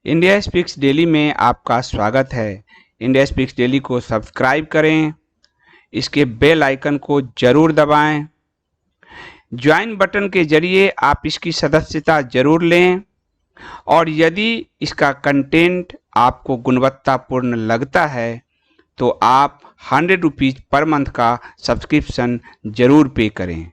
India speaks daily में आपका स्वागत है। इंडिया स्पीक्स डेली को सब्सक्राइब करें, इसके बेल आइकन को जरूर दबाएं। ज्वाइन बटन के जरिए आप इसकी सदस्यता जरूर लें और यदि इसका कंटेंट आपको गुणवत्तापूर्ण लगता है तो आप 100 रुपीज़ पर मंथ का सब्सक्रिप्शन जरूर पे करें।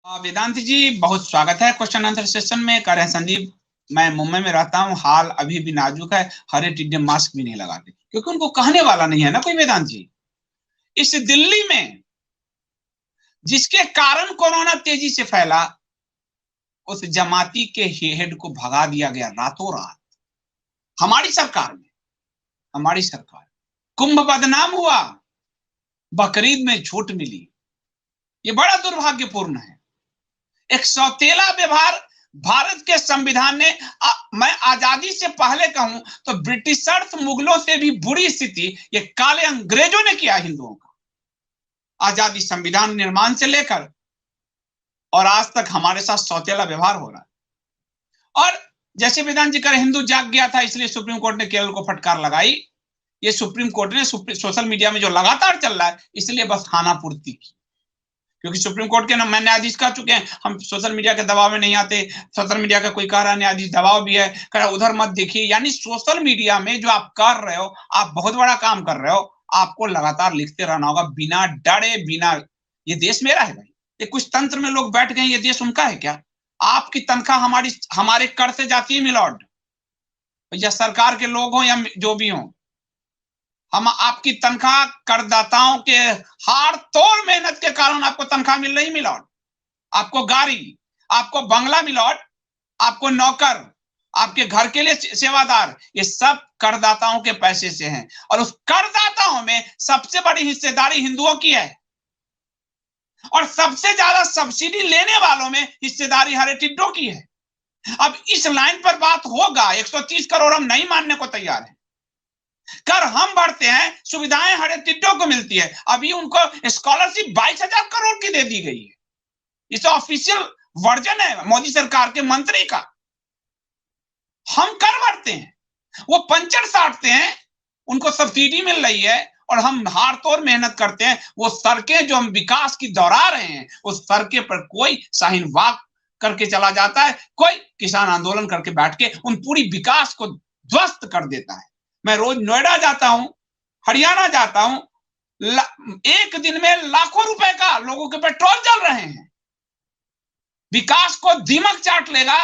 वेदांत जी, बहुत स्वागत है क्वेश्चन आंसर सेशन में। कह रहे हैं संदीप, मैं मुंबई में रहता हूँ, हाल अभी भी नाजुक है, हरे टिड्डे मास्क भी नहीं लगाते क्योंकि उनको कहने वाला नहीं है ना कोई। वेदांत जी, इस दिल्ली में जिसके कारण कोरोना तेजी से फैला, उस जमाती के हेड को भगा दिया गया रातों रात। हमारी सरकार में, हमारी सरकार, कुंभ बदनाम हुआ, बकरीद में छूट मिली। ये बड़ा दुर्भाग्यपूर्ण है। एक सौतेला व्यवहार भारत के संविधान ने मैं आजादी से पहले कहूं तो ब्रिटिशर्स मुगलों से भी बुरी स्थिति ये काले अंग्रेजों ने किया हिंदुओं का। आजादी संविधान निर्माण से लेकर और आज तक हमारे साथ सौतेला व्यवहार हो रहा है। और जैसे वेदांत जी कह रहे, हिंदू जाग गया था इसलिए सुप्रीम कोर्ट ने केरल को फटकार लगाई। ये सुप्रीम कोर्ट ने सोशल मीडिया में जो लगातार चल रहा है इसलिए बस खानापूर्ति की, क्योंकि सुप्रीम कोर्ट के मैं न्यायाधीश कह चुके हैं हम सोशल मीडिया के दबाव में नहीं आते। सोशल मीडिया का कोई कह रहा है न्यायाधीश दबाव भी है, कह रहा उधर मत देखिए। यानी सोशल मीडिया में जो आप कर रहे हो, आप बहुत बड़ा काम कर रहे हो, आपको लगातार लिखते रहना होगा बिना डरे बिना। ये देश मेरा है भाई, ये कुछ तंत्र में लोग बैठ गए, ये देश उनका है क्या? आपकी तनख्वाह हमारे कर से जाती है मिलॉर्ड, या सरकार के लोग हो या जो भी हो। हम आपकी तनख्वाह करदाताओं के हार तोड़ मेहनत के कारण आपको तनख्वाह मिल रही मिलॉर्ड। आपको गाड़ी, आपको बंगला मिलॉर्ड, आपको नौकर, आपके घर के लिए सेवादार, ये सब करदाताओं के पैसे से हैं। और उस करदाताओं में सबसे बड़ी हिस्सेदारी हिंदुओं की है और सबसे ज्यादा सब्सिडी लेने वालों में हिस्सेदारी हरे टिड्डों की है। अब इस लाइन पर बात होगा, 130 करोड़ हम नहीं मानने को तैयार हैं। कर हम बढ़ते हैं, सुविधाएं हरे टिड्डों को मिलती है। अभी उनको स्कॉलरशिप 22,000 करोड़ की दे दी गई है। इस ऑफिशियल वर्जन है मोदी सरकार के मंत्री का। हम कर बढ़ते हैं, वो पंचर साटते हैं, उनको सब्सिडी मिल रही है और हम हार तोड़ मेहनत करते हैं। वो सड़कें जो हम विकास की दोहरा रहे हैं, उस सड़कें पर कोई शाहीन वाक करके चला जाता है, कोई किसान आंदोलन करके बैठ के उन पूरी विकास को ध्वस्त कर देता है। मैं रोज नोएडा जाता हूं, हरियाणा जाता हूं, एक दिन में लाखों रुपए का लोगों के पेट्रोल जल रहे हैं। विकास को दीमक चाट लेगा,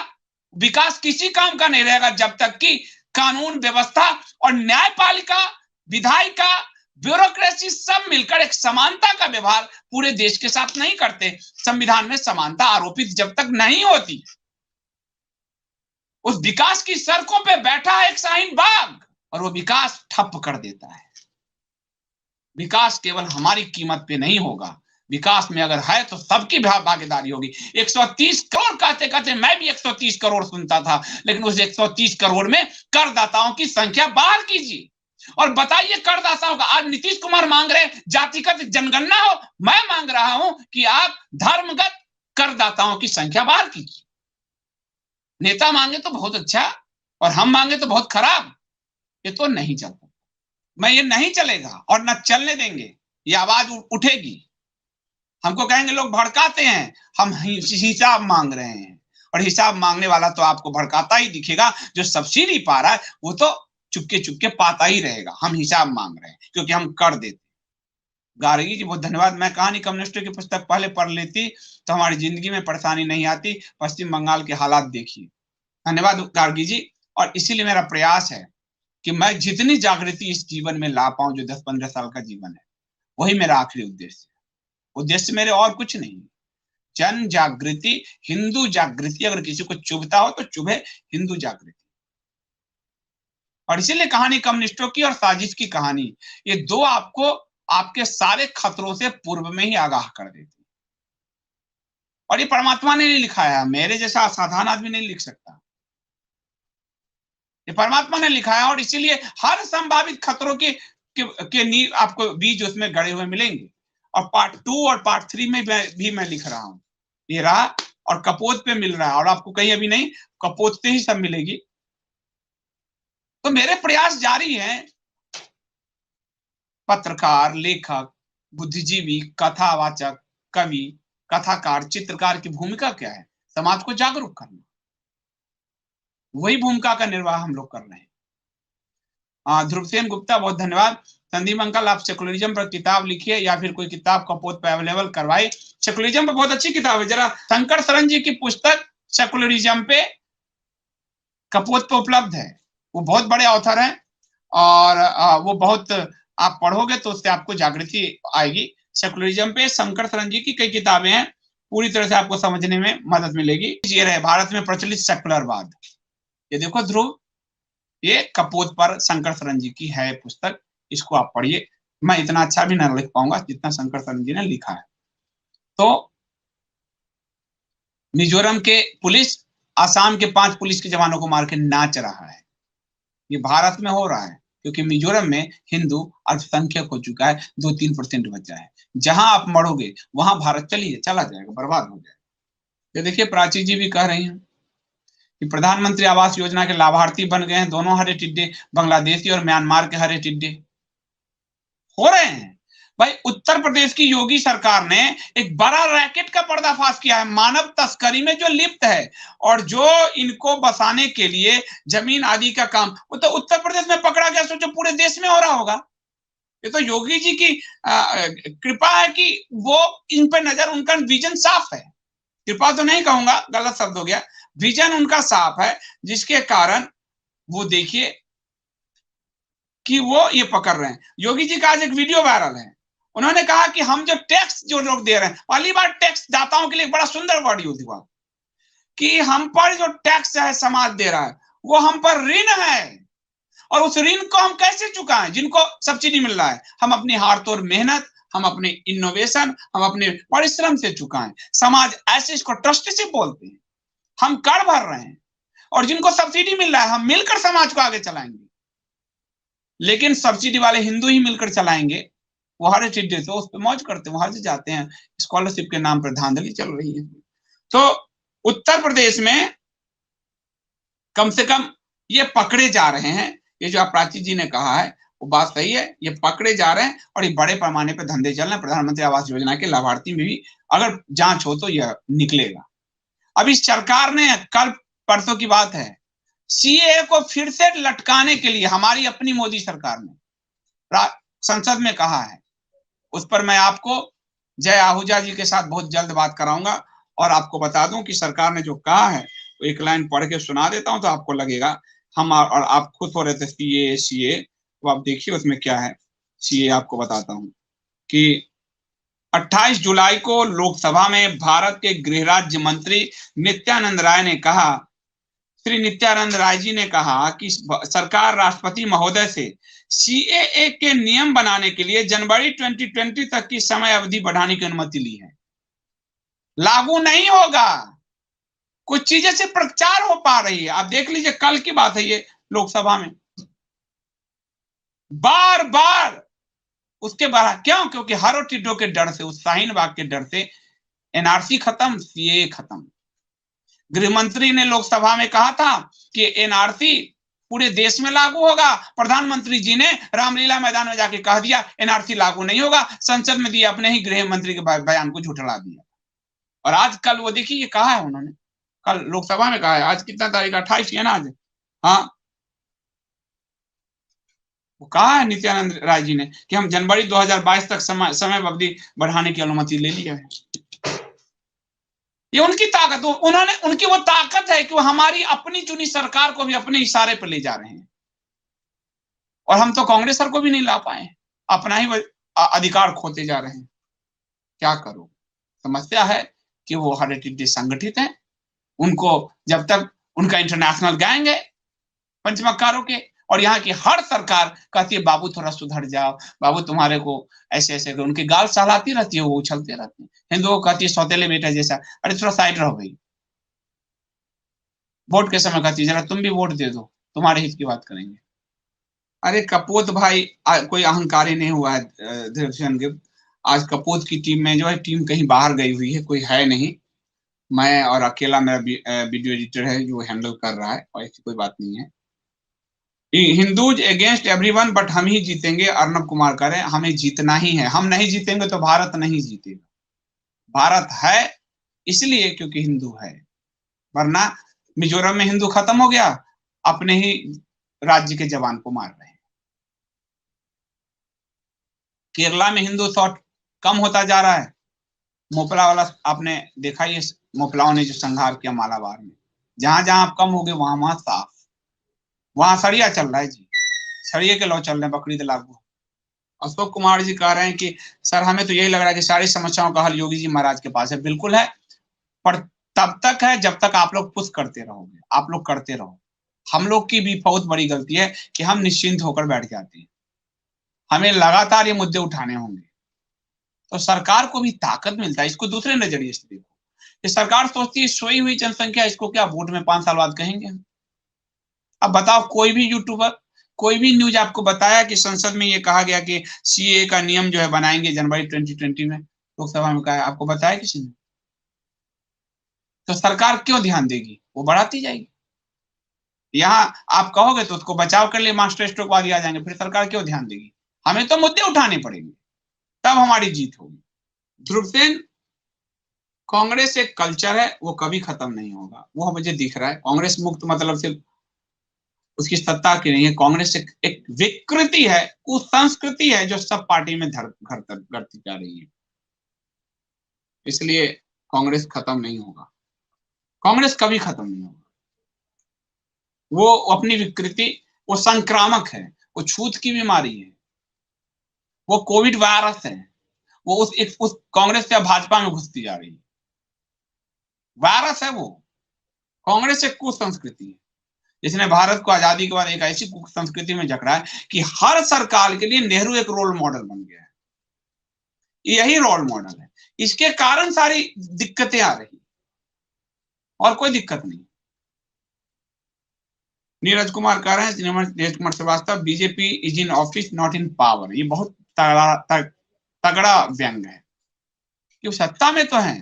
विकास किसी काम का नहीं रहेगा जब तक कि कानून व्यवस्था और न्यायपालिका, विधायिका, ब्यूरोक्रेसी सब मिलकर एक समानता का व्यवहार पूरे देश के साथ नहीं करते। संविधान में समानता आरोपित जब तक नहीं होती, उस विकास की सड़कों पे बैठा है एक शाहीन बाग और वो विकास ठप कर देता है। विकास केवल हमारी कीमत पे नहीं होगा, विकास में अगर है तो सबकी भागीदारी होगी। 130 करोड़ कहते कहते मैं भी 130 करोड़ सुनता था, लेकिन उस 130 करोड़ में करदाताओं की संख्या बाहर कीजिए और बताइए करदाताओं का। आज नीतीश कुमार मांग रहे जातिगत जनगणना हो, मैं मांग रहा हूं कि आप धर्मगत करदाताओं की संख्या बाहर कीजिए। नेता मांगे तो बहुत अच्छा और हम मांगे तो बहुत खराब, ये तो नहीं चलता। मैं ये नहीं चलेगा और न चलने देंगे, ये आवाज उठेगी। हमको कहेंगे लोग भड़काते हैं, हम हिसाब मांग रहे हैं और हिसाब मांगने वाला तो आपको भड़काता ही दिखेगा। जो सब्सिडी पा रहा है वो तो चुपके चुपके पाता ही रहेगा। हम हिसाब मांग रहे हैं क्योंकि हम कर देते। गार्गी जी बहुत धन्यवाद। मैं कहानी कम्युनिस्टों की पुस्तक पहले पढ़ लेती तो हमारी जिंदगी में परेशानी नहीं आती। पश्चिम बंगाल के हालात देखिए। धन्यवाद गार्गी जी। और इसीलिए मेरा प्रयास है कि मैं जितनी जागृति इस जीवन में ला पाऊं, जो 10-15 साल का जीवन है, वही मेरा आखिरी उद्देश्य है। उद्देश्य मेरे और कुछ नहीं। जन जागृति, हिंदू जागृति। अगर किसी को चुभता हो तो चुभे हिंदू जागृति। और इसीलिए कहानी कम्युनिस्टों की और साजिश की कहानी, ये दो आपको आपके सारे खतरों से पूर्व में ही आगाह कर देती। और ये परमात्मा ने नहीं लिखा है, मेरे जैसा असाधारण आदमी नहीं लिख सकता, ये परमात्मा ने लिखा है। और इसीलिए हर संभावित खतरों के नींव आपको बीज उसमें गड़े हुए मिलेंगे। और पार्ट 2 और पार्ट 3 में भी मैं लिख रहा हूं। ये रहा और कपोत पे मिल रहा है, और आपको कहीं अभी नहीं, कपोत से ही सब मिलेगी। तो मेरे प्रयास जारी हैं। पत्रकार, लेखक, बुद्धिजीवी, कथावाचक, कवि, कथाकार, चित्रकार की भूमिका क्या है? समाज को जागरूक करना। वही भूमिका का निर्वाह हम लोग कर रहे हैं। ध्रुवसेन गुप्ता, बहुत धन्यवाद। संदीप अंकल, आप सेकुलरिज्म पर किताब लिखिए या फिर कोई किताब कपोत पे अवेलेबल करवाई। सेकुलरिज्म पे बहुत अच्छी किताब है, जरा शंकर शरण जी की पुस्तक सेकुलरिज्म पे कपोत पे उपलब्ध है। वो बहुत बड़े ऑथर हैं और वो बहुत, आप पढ़ोगे तो उससे आपको जागृति आएगी। सेकुलरिज्म पे शंकर शरण जी की कई किताबें हैं, पूरी तरह से आपको समझने में मदद मिलेगी। ये रहे भारत में प्रचलित सेकुलरवाद, ये देखो ध्रुव, ये कपोत पर शंकर शरण जी की है पुस्तक, इसको आप पढ़िए। मैं इतना अच्छा भी ना लिख पाऊंगा जितना शंकर शरण जी ने लिखा है। तो मिजोरम के पुलिस आसाम के 5 पुलिस के जवानों को मार के नाच रहा है। ये भारत में हो रहा है क्योंकि मिजोरम में हिंदू अल्पसंख्यक हो चुका है, 2-3% बचा है। जहां आप मरोगे वहां भारत चला जाएगा, बर्बाद हो जाएगा। ये देखिए, प्राची जी भी कह रही हैं कि प्रधानमंत्री आवास योजना के लाभार्थी बन गए हैं दोनों हरे टिड्डे, बांग्लादेशी और म्यांमार के हरे टिड्डे हो रहे हैं। भाई, उत्तर प्रदेश की योगी सरकार ने एक बड़ा रैकेट का पर्दाफाश किया है, मानव तस्करी में जो लिप्त है और जो इनको बसाने के लिए जमीन आदि का काम, वो तो उत्तर प्रदेश में पकड़ा गया, सोचो पूरे देश में हो रहा होगा। ये तो योगी जी की कृपा है कि वो इन पे नजर, उनका विजन साफ है। कृपा तो नहीं कहूंगा, गलत शब्द हो गया, विजन उनका साफ है, जिसके कारण वो देखिए कि वो ये पकड़ रहे हैं। योगी जी का आज एक वीडियो वायरल है, उन्होंने कहा कि हम जो टैक्स जो लोग दे रहे हैं, पहली बार टैक्स दाताओं के लिए बड़ा सुंदर वर्ड यूज हुआ कि हम पर जो टैक्स है समाज दे रहा है वो हम पर ऋण है, और उस ऋण को हम कैसे चुकाएं? जिनको सब्सिडी मिल रहा है, हम अपनी हार तोड़ मेहनत, हम अपने इनोवेशन, हम अपने परिश्रम से चुकाएं। समाज ऐसे इसको ट्रस्टीशिप बोलते हैं। हम कर भर रहे हैं और जिनको सब्सिडी मिल रहा है हम मिलकर समाज को आगे चलाएंगे। लेकिन सब्सिडी वाले हिंदू ही मिलकर चलाएंगे, वो हरे टिड्डे तो उस पर मौज करते हैं, वहां से जाते हैं, स्कॉलरशिप के नाम पर धांधली चल रही है। तो उत्तर प्रदेश में कम से कम ये पकड़े जा रहे हैं, ये जो प्राची जी ने कहा है वो बात सही है, ये पकड़े जा रहे हैं और ये बड़े पैमाने पर धंधे चल रहे हैं। प्रधानमंत्री आवास योजना के लाभार्थी में भी अगर जांच हो तो यह निकलेगा। अब इस सरकार ने कल परसों की बात है, सीए को फिर से लटकाने के लिए हमारी अपनी मोदी सरकार ने संसद में कहा है। उस पर मैं आपको जय आहूजा जी के साथ बहुत जल्द बात कराऊंगा और आपको बता दूं कि सरकार ने जो कहा है, तो एक लाइन पढ़ के सुना देता हूं तो आपको लगेगा हम और आप खुश हो रहे थे सीए, तो आप देखिए उसमें क्या है। सीए आपको बताता हूं कि 28 जुलाई को लोकसभा में भारत के गृह राज्य मंत्री नित्यानंद राय ने कहा, श्री नित्यानंद राय जी ने कहा कि सरकार राष्ट्रपति महोदय से सीएए के नियम बनाने के लिए जनवरी 2020 तक की समय अवधि बढ़ाने की अनुमति ली है। लागू नहीं होगा, कुछ चीजें से प्रचार हो पा रही है। आप देख लीजिए, कल की बात है ये, लोकसभा में बार बार उसके बाद क्यों? क्योंकि हरो टिड्डों के डर से, उस शाहीन बाग के डर से एनआरसी खत्म, सीए खत्म। गृह मंत्री ने लोकसभा में कहा था कि एनआरसी पूरे देश में लागू होगा। प्रधानमंत्री जी ने रामलीला मैदान में जाके कह दिया एनआरसी लागू नहीं होगा, संसद में दिए अपने ही गृह मंत्री के बयान को झुठला दिया। और आज कल वो देखिए ये कहा है उन्होंने, कल लोकसभा में कहा है, आज कितना तारीख, 28 है ना आज, हाँ, वो कहा है नित्यानंद राय जी ने कि हम जनवरी 2022 तक समय अवधि बढ़ाने की अनुमति ले लिया है। ये उनकी ताकत, उन्होंने, उनकी वो ताकत है कि वो हमारी अपनी चुनी सरकार को भी अपने इशारे पर ले जा रहे हैं। और हम तो कांग्रेस सर को भी नहीं ला पाए, अपना ही अधिकार खोते जा रहे हैं। क्या करो? समस्या है कि वो हरे टिड्डे संगठित हैं, उनको जब तक उनका इंटरनेशनल गैंग है पंचमक्कारों के, और यहाँ की हर सरकार कहती है बाबू थोड़ा सुधर जाओ, बाबू तुम्हारे को ऐसे ऐसे, उनके गाल सहलाती रहती है, वो उछलते रहते हैं। हिंदुओं को कहती है सौतेले बेटा जैसा, अरे थोड़ा साइड रहो भाई। वोट के समय कहती है जरा तुम भी वोट दे दो, तुम्हारे हित की बात करेंगे। अरे कपूत भाई कोई अहंकारी नहीं हुआ है। आज कपूत की टीम में जो है, टीम कहीं बाहर गई हुई है, कोई है नहीं। मैं और अकेला मेरा वीडियो एडिटर है जो हैंडल कर रहा है, और ऐसी कोई बात नहीं है। हिंदूज अगेंस्ट एवरीवन बट हम ही जीतेंगे, अर्नब कुमार कह रहे हैं। हमें जीतना ही है, हम नहीं जीतेंगे तो भारत नहीं जीतेगा। भारत है इसलिए क्योंकि हिंदू है, वरना मिजोरम में हिंदू खत्म हो गया, अपने ही राज्य के जवान को मार रहे हैं। केरला में हिंदू शॉट कम होता जा रहा है। मोपला वाला आपने देखा, ये मोपलाओं ने जो संहार किया मालाबार में, जहां जहां आप कम हो गए वहां वहां साफ, वहां सड़िया चल रहा है जी, सड़िए के लॉ चल रहे हैं, बकरीद लागू। अशोक कुमार जी कह रहे हैं कि सर हमें तो यही लग रहा है कि सारी समस्याओं का हल योगी जी महाराज के पास है। बिल्कुल है, पर तब तक है जब तक आप लोग पुश करते रहोगे, आप लोग करते रहो। हम लोग की भी बहुत बड़ी गलती है कि हम निश्चिंत होकर बैठ जाते हैं, हमें लगातार ये मुद्दे उठाने होंगे, तो सरकार को भी ताकत मिलता है। इसको दूसरे नजरिए से देखो, ये सरकार सोचती है सोई हुई जनसंख्या, इसको क्या वोट में 5 साल बाद कहेंगे। अब बताओ, कोई भी यूट्यूबर, कोई भी न्यूज आपको बताया कि संसद में ये कहा गया कि सीए का नियम जो है बनाएंगे जनवरी 2020 में, लोकसभा में कहा है, आपको बताया किसी ने? तो सरकार क्यों ध्यान देगी, वो बढ़ाती जाएगी। यहाँ आप कहोगे तो उसको बचाव कर लिए मास्टर स्ट्रोकवादी आ जाएंगे, फिर सरकार क्यों ध्यान देगी। हमें तो मुद्दे उठाने पड़ेंगे, तब हमारी जीत होगी। ध्रुव सेन, कांग्रेस एक कल्चर है, वो कभी खत्म नहीं होगा, वो मुझे दिख रहा है। कांग्रेस मुक्त मतलब सिर्फ उसकी सत्ता की नहीं है, कांग्रेस एक विकृति है, उस संस्कृति है जो सब पार्टी में घर तक करती जा रही है। इसलिए कांग्रेस खत्म नहीं होगा, कांग्रेस कभी खत्म नहीं होगा। वो अपनी विकृति, वो संक्रामक है, वो छूत की बीमारी है, वो कोविड वायरस है, वो उस कांग्रेस से भाजपा में घुसती जा रही है। वायरस है वो। कांग्रेस एक कुसंस्कृति है जिसने भारत को आजादी के बाद एक ऐसी संस्कृति में जकड़ा है कि हर सरकार के लिए नेहरू एक रोल मॉडल बन गया है। यही रोल मॉडल है, इसके कारण सारी दिक्कतें आ रही, और कोई दिक्कत नहीं। नीरज कुमार कह रहे हैं, Neeraj Kumar Srivastava, BJP is in office not in power. ये बहुत तगड़ा व्यंग है, कि सत्ता में तो है,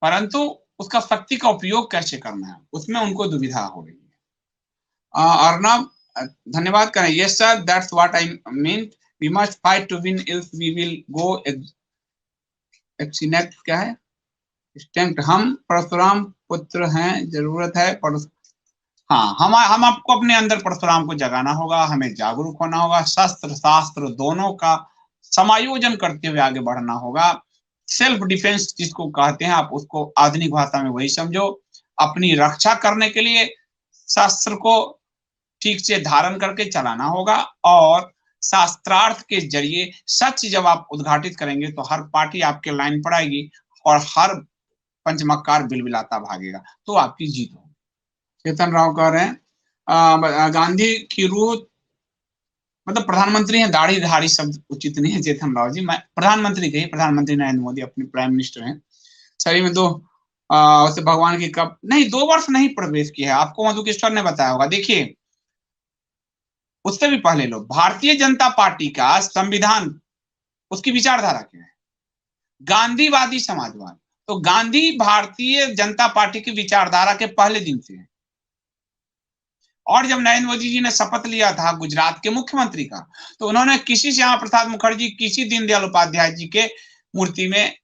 परंतु उसका शक्ति का उपयोग कैसे करना है उसमें उनको दुविधा हो रही है। अर्नब धन्यवाद करें, yes sir that's what I mean, we must fight to win else we will go extinct, क्या है स्टैंड। हम परशुराम पुत्र हैं, जरूरत है हाँ, हम आपको अपने अंदर परशुराम को जगाना होगा, हमें जागरूक होना होगा, शस्त्र शास्त्र दोनों का समायोजन करते हुए आगे बढ़ना होगा। सेल्फ डिफेंस जिसको कहते हैं, आप उसको आधुनिक भाषा में वही समझो। अपनी रक्षा करने के लिए शास्त्र को ठीक से धारण करके चलाना होगा, और शास्त्रार्थ के जरिए सच जब आप उद्घाटित करेंगे तो हर पार्टी आपके लाइन पर आएगी, और हर पंचमक्कार बिलबिलाता भागेगा, तो आपकी जीत होगी। चेतन राव कह रहे हैं गांधी की रूह, मतलब प्रधानमंत्री हैं, दाढ़ी धाड़ी शब्द उचित नहीं है चेतन राव जी, मैं प्रधानमंत्री कही, प्रधानमंत्री नरेंद्र मोदी अपने प्राइम मिनिस्टर हैं। शरीर में वैसे भगवान की कब नहीं 2 वर्ष नहीं प्रवेश किया है, आपको मधुकेश्वर ने बताया होगा। देखिए, उससे भी पहले लोग, भारतीय जनता पार्टी का संविधान, उसकी विचारधारा क्या है, गांधीवादी समाजवाद। तो गांधी भारतीय जनता पार्टी की विचारधारा के पहले दिन से है। और जब नरेंद्र मोदी जी ने शपथ लिया था गुजरात के मुख्यमंत्री का, तो उन्होंने किसी श्यामा प्रसाद मुखर्जी, किसी दीनदयाल उपाध्याय जी के मूर्ति में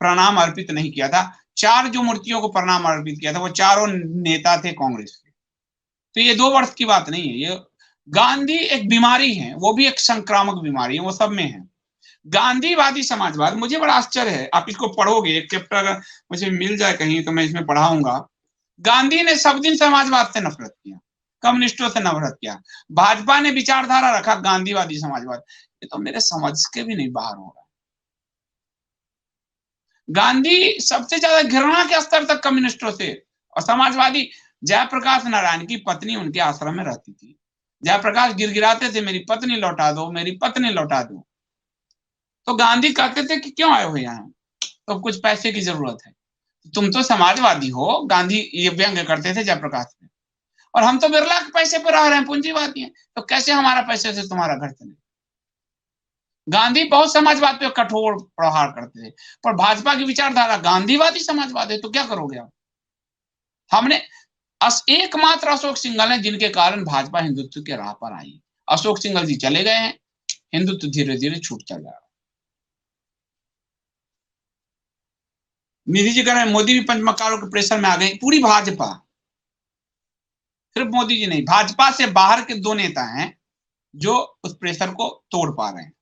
प्रणाम अर्पित नहीं किया था। 4 जो मूर्तियों को प्रणाम अर्पित किया था, वो चारों नेता थे कांग्रेस के। तो ये 2 वर्ष की बात नहीं है, ये गांधी एक बीमारी है, वो भी एक संक्रामक बीमारी है, वो सब में है। गांधीवादी समाजवाद, मुझे बड़ा आश्चर्य है, आप इसको पढ़ोगे, एक चैप्टर अगर मुझे मिल जाए कहीं तो मैं इसमें पढ़ाऊंगा। गांधी ने सब दिन समाजवाद से नफरत किया, कम्युनिस्टों से नफरत किया। भाजपा ने विचारधारा रखा गांधीवादी समाजवाद, ये तो मेरे समझ के भी नहीं बाहर हो रहा। गांधी सबसे ज्यादा घृणा के स्तर तक कम्युनिस्टों से, और समाजवादी, जयप्रकाश नारायण की पत्नी उनके आश्रम में रहती थी, जयप्रकाश गिड़गिड़ाते थे, मेरी पत्नी लौटा दो, मेरी पत्नी लौटा दो। तो गांधी कहते थे कि क्यों आए हो यहाँ, तो कुछ पैसे की जरूरत है। तुम तो समाजवादी हो, गांधी ये व्यंग करते थे जयप्रकाश में, और हम तो बिरला के पैसे पर रह रहे हैं, पूंजीवादी हैं, तो कैसे हमारा पैसे से तुम्हारा घर चले। गांधी बहुत समाजवाद पे कठोर प्रहार करते थे, पर भाजपा की विचारधारा गांधीवादी समाजवाद है, तो क्या करोगे आप? हमने एकमात्र अशोक सिंघल है जिनके कारण भाजपा हिंदुत्व के राह पर आई। अशोक सिंघल जी चले गए हैं, हिंदुत्व धीरे धीरे छूटता जा रहा है। निधि जी कह रहे हैं मोदी भी पंचमकारों के प्रेशर में आ गए। पूरी भाजपा, सिर्फ मोदी जी नहीं, भाजपा से बाहर के दो नेता हैं जो उस प्रेशर को तोड़ पा रहे हैं,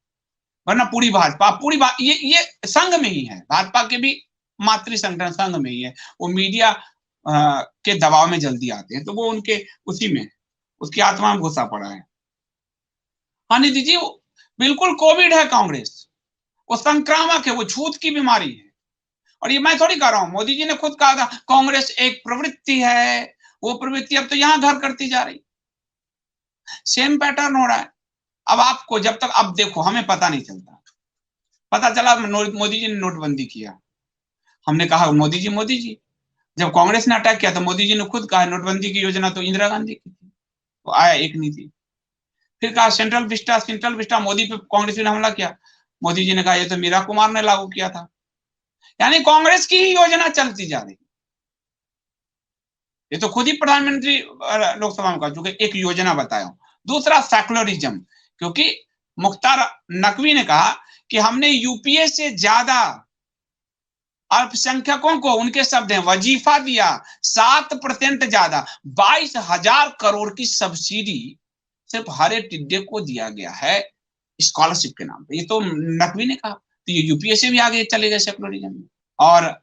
वरना पूरी भाजपा ये संघ में ही है। भाजपा के भी मातृ संगठन संघ में ही है। वो मीडिया के दबाव में जल्दी आते हैं, तो वो उनके उसी में, उसकी आत्मा में घुसा पड़ा है। हाँ निधि जी, बिल्कुल कोविड है कांग्रेस, वो संक्रामक है, वो छूत की बीमारी है। और ये मैं थोड़ी कह रहा हूं, मोदी जी ने खुद कहा था कांग्रेस एक प्रवृत्ति है, वो प्रवृत्ति अब तो यहां घर करती जा रही। सेम पैटर्न हो रहा है। अब आपको जब तक, अब देखो हमें पता नहीं चलता, पता चला मोदी जी ने नोटबंदी किया, हमने कहा मोदी जी। जब कांग्रेस ने अटैक किया तो मोदी जी ने खुद कहा नोटबंदी की योजना तो इंदिरा गांधी की थी, तो आया एक नीति। फिर कहा सेंट्रल विस्टा मोदी पे कांग्रेस ने हमला किया, मोदी जी ने कहा ये तो मीरा कुमार ने लागू किया था। यानी कांग्रेस की ही योजना चलती जा रही। ये तो खुद ही प्रधानमंत्री लोकसभा में कह चुके, एक योजना बताया। दूसरा सेकुलरिज्म, क्योंकि मुख्तार नकवी ने कहा कि हमने यूपीए से ज्यादा अल्पसंख्यकों को, उनके शब्द हैं, वजीफा दिया 7% ज्यादा, 22,000 करोड़ की सब्सिडी सिर्फ हरे टिड्डे को दिया गया है स्कॉलरशिप के नाम पे। ये तो नकवी ने कहा। तो ये यूपीए से भी आगे चले गए सेकुलरिज्म में। और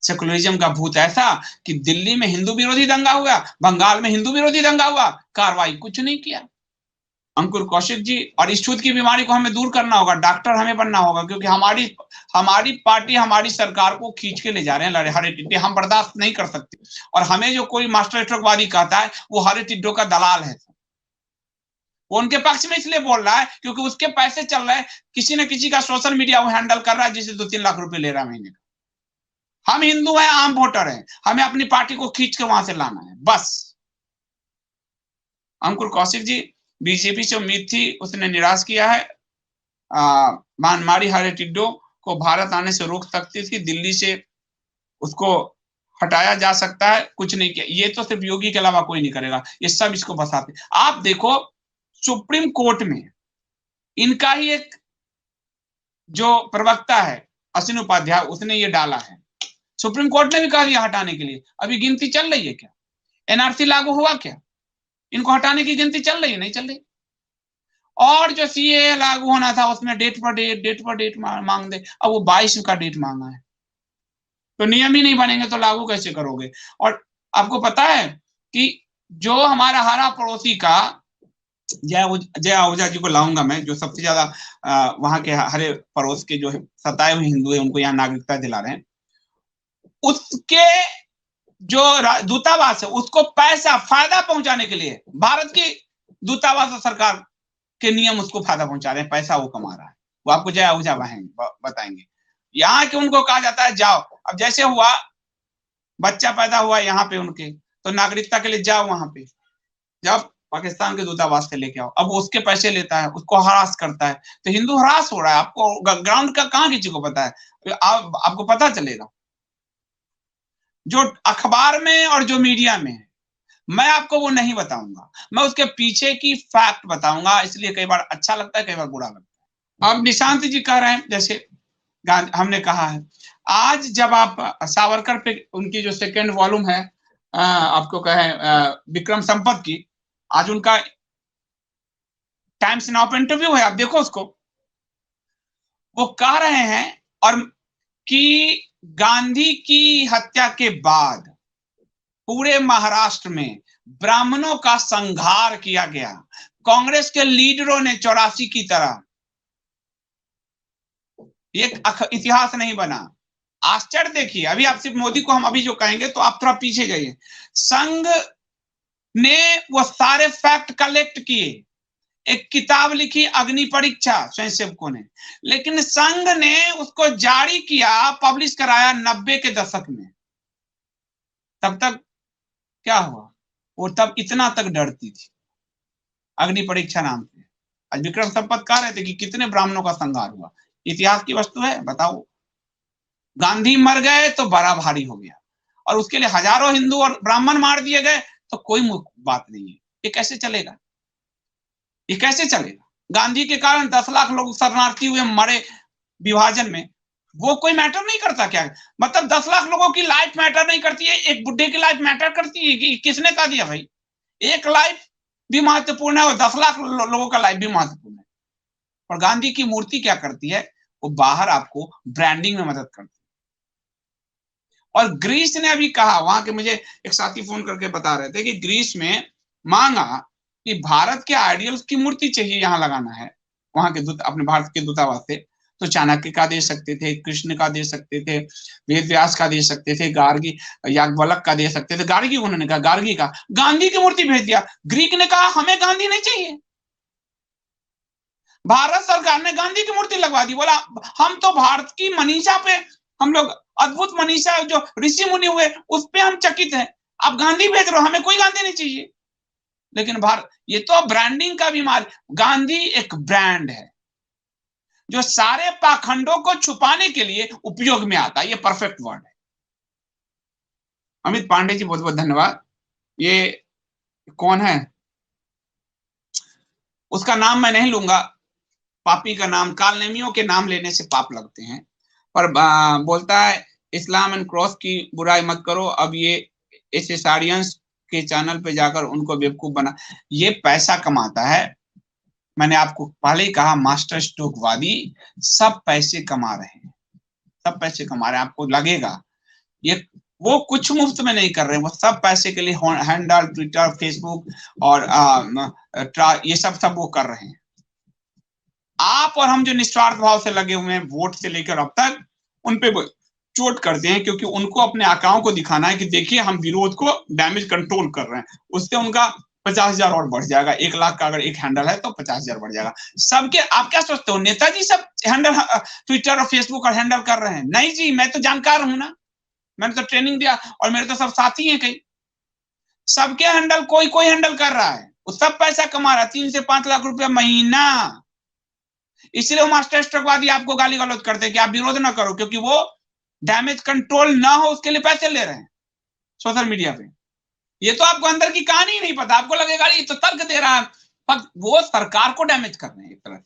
सेकुलरिज्म का भूत ऐसा कि दिल्ली में हिंदू विरोधी दंगा हुआ, बंगाल में हिंदू विरोधी दंगा हुआ, कार्रवाई कुछ नहीं किया। अंकुर कौशिक जी, और इस छूत की बीमारी को हमें दूर करना होगा, डॉक्टर हमें बनना होगा, क्योंकि हमारी पार्टी हमारी सरकार को खींच के ले जा रहे हैं लड़े हरे टिड्डे, हम बर्दाश्त नहीं कर सकते। और हमें जो कोई मास्टर स्ट्रोकवादी कहता है वो हरे टिड्डों का दलाल है। वो उनके पक्ष में इसलिए बोल रहा है क्योंकि उसके पैसे चल रहे हैं, किसी न किसी का सोशल मीडिया वो हैंडल कर रहा है जिसे 2-3 लाख रुपए ले रहा है महीने का। हम हिंदू हैं, आम वोटर हैं, हमें अपनी पार्टी को खींच के वहां से लाना है बस। अंकुर कौशिक जी, बीजेपी से उम्मीद थी, उसने निराश किया है। म्यांमारी हरे टिड्डों को भारत आने से रोक सकती थी, दिल्ली से उसको हटाया जा सकता है, कुछ नहीं किया। ये तो सिर्फ योगी के अलावा कोई नहीं करेगा, ये सब इसको फंसाते। आप देखो सुप्रीम कोर्ट में इनका ही एक जो प्रवक्ता है अश्विनी उपाध्याय, उसने ये डाला है। सुप्रीम कोर्ट ने भी कहा दिया हटाने के लिए। अभी गिनती चल रही है क्या? एनआरसी लागू हुआ क्या? इनको हटाने की गिनती चल रही है? नहीं चल रही। और जो सीए लागू होना था उसमें डेट पर डेट मांग दे, अब वो 22 का डेट मांगा है। तो नियम ही नहीं बनेंगे तो लागू कैसे करोगे? और आपको पता है कि जो हमारा हरा पड़ोसी का, जय आहूजा जी को लाऊंगा मैं, जो सबसे ज्यादा वहां के हरे पड़ोस के जो सताए हुए हिंदू है उनको यहाँ नागरिकता दिला रहे हैं, उसके जो दूतावास है उसको पैसा फायदा पहुंचाने के लिए भारत की दूतावास और सरकार के नियम उसको फायदा पहुंचा रहे हैं, पैसा वो कमा रहा है। वो आपको जय आहूजा बताएंगे। यहाँ के उनको कहा जाता है जाओ, अब जैसे हुआ बच्चा पैदा हुआ यहाँ पे उनके, तो नागरिकता के लिए जाओ वहां पे, जब पाकिस्तान के दूतावास से लेके आओ। अब वो उसके पैसे लेता है, उसको हरास करता है, तो हिंदू हरास हो रहा है। आपको ग्राउंड का कहाँ किसी को पता है? आपको पता चलेगा जो अखबार में और जो मीडिया में है, मैं आपको वो नहीं बताऊंगा, मैं उसके पीछे की फैक्ट बताऊंगा। इसलिए कई बार अच्छा लगता है, कई बार बुरा लगता है। अब निशांत जी कह रहे हैं, जैसे हमने कहा है, आज जब आप सावरकर पे उनकी जो सेकेंड वॉल्यूम है, आपको कहे विक्रम संपत की, आज उनका टाइम्स नाउ पे इंटरव्यू है, आप देखो उसको। वो कह रहे हैं और कि गांधी की हत्या के बाद पूरे महाराष्ट्र में ब्राह्मणों का संहार किया गया, कांग्रेस के लीडरों ने 84 की तरह। ये इतिहास नहीं बना। आश्चर्य देखिए, अभी आप सिर्फ मोदी को हम अभी जो कहेंगे तो आप थोड़ा पीछे जाइए। संघ ने वो सारे फैक्ट कलेक्ट किए, एक किताब लिखी अग्नि परीक्षा स्वयंसेवकों ने, लेकिन संघ ने उसको जारी किया, पब्लिश कराया 90 के दशक में। तब तक क्या हुआ? वो तब इतना तक डरती थी, अग्नि परीक्षा नाम से। आज विक्रम संपत कह रहे थे कि कितने ब्राह्मणों का संहार हुआ, इतिहास की वस्तु है। बताओ, गांधी मर गए तो बड़ा भारी हो गया, और उसके लिए हजारों हिंदू और ब्राह्मण मार दिए गए तो कोई बात नहीं है। ये कैसे चलेगा? ये कैसे चलेगा? गांधी के कारण 10 लाख लोग शरणार्थी हुए, मरे विभाजन में, वो कोई मैटर नहीं करता क्या? मतलब 10 लाख लोगों की लाइफ मैटर नहीं करती है, एक बुड्ढे की लाइफ मैटर करती है? कि किसने कहा दिया भाई? एक लाइफ भी महत्वपूर्ण है और 10 लाख लोगों का लाइफ भी महत्वपूर्ण है। और गांधी की मूर्ति क्या करती है? वो बाहर आपको ब्रांडिंग में मदद करती है। और ग्रीस ने अभी कहा, वहां के मुझे एक साथी फोन करके बता रहे थे कि ग्रीस में मांगा कि भारत के आइडियल्स की मूर्ति चाहिए यहां लगाना है, वहां के दूत, अपने भारत के दूतावास से। तो चाणक्य का दे सकते थे, कृष्ण का दे सकते थे, वेद व्यास का दे सकते थे, गार्गी याज्ञवल्क्य का दे सकते थे। गार्गी, उन्होंने कहा गार्गी का, गांधी की मूर्ति भेज दिया। ग्रीक ने कहा हमें गांधी नहीं चाहिए। भारत सरकार ने गांधी की मूर्ति लगवा दी, बोला हम तो भारत की मनीषा पे, हम लोग अद्भुत मनीषा जो ऋषि मुनि हुए उस पे हम चकित हैं, आप गांधी भेज रहे हो, हमें कोई गांधी नहीं चाहिए। लेकिन भारत, ये तो ब्रांडिंग का बीमार। गांधी एक ब्रांड है जो सारे पाखंडों को छुपाने के लिए उपयोग में आता है। ये परफेक्ट वर्ड है। अमित पांडे जी, बहुत बहुत धन्यवाद। ये कौन है? उसका नाम मैं नहीं लूंगा, पापी का नाम, कालनेमियों के नाम लेने से पाप लगते हैं। पर बोलता है इस्लाम एंड क्रॉस की बुराई मत करो। अब ये एसेसारियंस के चैनल पे जाकर उनको बेवकूफ बना, ये पैसा कमाता है। मैंने आपको पहले ही कहा, मास्टर स्ट्रोकवादी सब पैसे कमा रहे हैं, सब पैसे कमा रहे हैं। आपको लगेगा ये, वो कुछ मुफ्त में नहीं कर रहे हैं, वो सब पैसे के लिए हैंडल, ट्विटर, फेसबुक और ये सब वो कर रहे हैं। आप और हम जो निस्वार्थ भाव से लगे हुए हैं, वोट से लेकर अब तक, उन पे चोट करते हैं, क्योंकि उनको अपने आकाओं को दिखाना है कि देखिए हम विरोध को डैमेज कंट्रोल कर रहे हैं। उससे उनका 50,000 और बढ़ जाएगा। 1 लाख का अगर एक हैंडल है तो 50,000 बढ़ जाएगा सबके। आप क्या सोचते हो नेताजी सब हैंडल ट्विटर और फेसबुक और हैंडल कर रहे हैं? नहीं जी, मैं तो जानकार हूं ना, मैंने तो ट्रेनिंग दिया, और मेरे तो सब साथी हैं कई। सबके हैंडल कोई कोई हैंडल कर रहा है, वो सब पैसा कमा रहा है, 3 से 5 लाख रुपया महीना। इसलिए वो मास्टर स्ट्रोकवादी आपको गाली गलौज करते हैं कि आप विरोध ना करो, क्योंकि वो डैमेज कंट्रोल ना हो उसके लिए पैसे ले रहे हैं सोशल मीडिया पे। ये तो आपको अंदर की कहानी ही नहीं पता, आपको लगेगा ये तो तर्क दे रहा है, पर वो सरकार को डैमेज कर रहे हैं एक तरह से,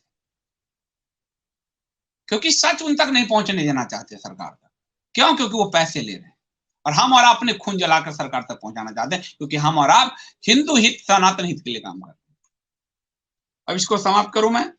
क्योंकि सच उन तक नहीं पहुंचने देना चाहते सरकार तक। क्यों? क्योंकि वो पैसे ले रहे हैं, और हम और आप अपने खून जलाकर सरकार तक पहुंचाना चाहते हैं, क्योंकि हम और आप हिंदू हित, सनातन हित के लिए काम करते हैं। अब इसको समाप्त करूं मैं।